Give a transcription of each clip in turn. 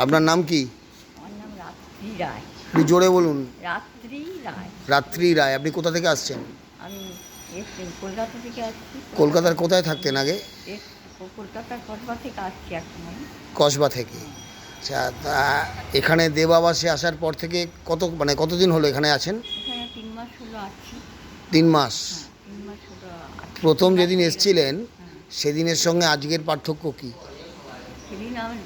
আপনার নাম কি? আমার নাম রাত্রি রায়। একটু জোরে বলুন। রাত্রি রায়। রাত্রি রায়। আপনি কোথা থেকে আসছেন? আমি কলকাতা থেকে আসছি। কলকাতার কোথায় থাকতেন আগে? কলকাতার কসবা থেকে আসছি এখন আমি। কসবা থেকে। আচ্ছা, তা এখানে দেব আবাসে আসার পর থেকে কতদিন হলো এখানে আছেন? এখানে 3 মাস হলো আছি। 3 মাস। হ্যাঁ, 3 মাস হলো আছি। প্রথম 3 মাস যেদিন হয়ে গেছে। এসেছিলেন হ্যাঁ, সেদিনের সঙ্গে আজকের পার্থক্য কি? সেদিন আমি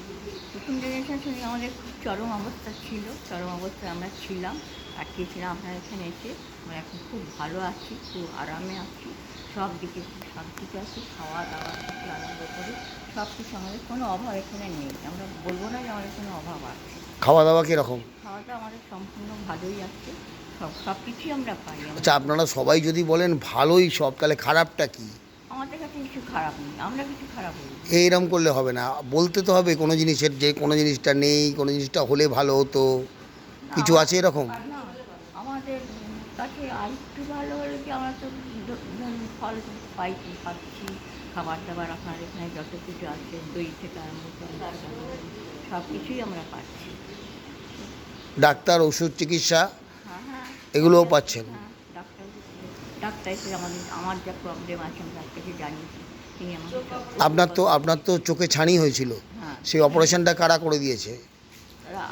প্রথম জেনারেশন সেদিন আমাদের খুব চরম অবস্থা ছিল। চরম অবস্থায় আমরা ছিলাম, কাটিয়েছিলাম। আপনার এখানে এসে আমরা এখন খুব ভালো আছি, খুব আরামে আছি, সব দিকে খুব শান্তিতে আছি। খাওয়া দাওয়া থেকে আরম্ভ করে সব কিছু আমাদের কোনো অভাব এখানে নেই। আমরা বলবো না যে আমাদের কোনো অভাব আছে। খাওয়া দাওয়া কীরকম? খাওয়া দাওয়া আমাদের সম্পূর্ণ ভালোই আছে, সব কিছুই আমরা পাই। আচ্ছা, আপনারা সবাই যদি বলেন ভালোই সব, তাহলে খারাপটা কি? আমাদের কাছে কিছু খারাপ নেই, আমরা কিছু খারাপ বলি না। এইরকম করলে হবে না, বলতে তো হবে কোনো জিনিসের যে কোনো জিনিসটা নেই, কোনো জিনিসটা হলে ভালো হতো, কিছু আছে এরকম? না, আমাদের কাছে আরেকটু ভালো হলে কি, আমরা তো ধরুন ফল পাচ্ছি, খাবার দাবার আপনার এখানে যত কিছু আছে, দই থেকে আরম্ভ করে সব কিছুই আমরা পাচ্ছি। ডাক্তার, ওষুধ, চিকিৎসা হ্যাঁ হ্যাঁ, এগুলোও পাচ্ছেন? হ্যাঁ, ডাক্তার এসে আমার যা প্রবলেম আছে আমি ডাক্তারকে জানিয়েছি, তিনি আমাকে আপনার তো চোখে ছানি হয়েছিল, হ্যাঁ, সেই অপারেশনটা কারা করে দিয়েছে?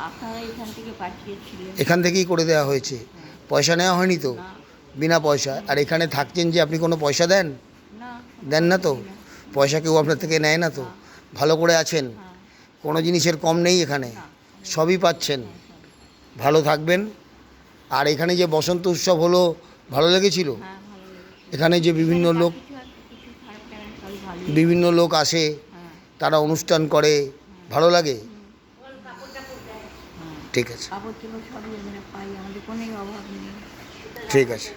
আপনারা এখান থেকে পাঠিয়েছিলেন। এখান থেকেই করে দেওয়া হয়েছে? হ্যাঁ। পয়সা নেওয়া হয়নি তো? না বিনা পয়সা। আর এখানে থাকছেন যে, আপনি কোনো পয়সা দেন? না, দেন না তো? পয়সা কেউ আপনার থেকে নেয় না তো? ভালো করে আছেন, হ্যাঁ, কোনো জিনিসের কম নেই এখানে, না, সবই পাচ্ছেন। ভালো থাকবেন। আর এখানে যে বসন্ত উৎসব হলো, ভালো লেগেছিল? হ্যাঁ, ভালো লেগেছে। এখানে যে বিভিন্ন এখানে যা লোক কিছু আছে, কিছু খারাপ লাগে না, সবই ভালোই। বিভিন্ন লোক আসে, হ্যাঁ, তারা অনুষ্ঠান করে, ভালো লাগে? হ্যাঁ, ঠিক আছে, কাপড় চোপড় সবই আমরা পাই, আমাদের কোনোই অভাব নেই। ঠিক আছে।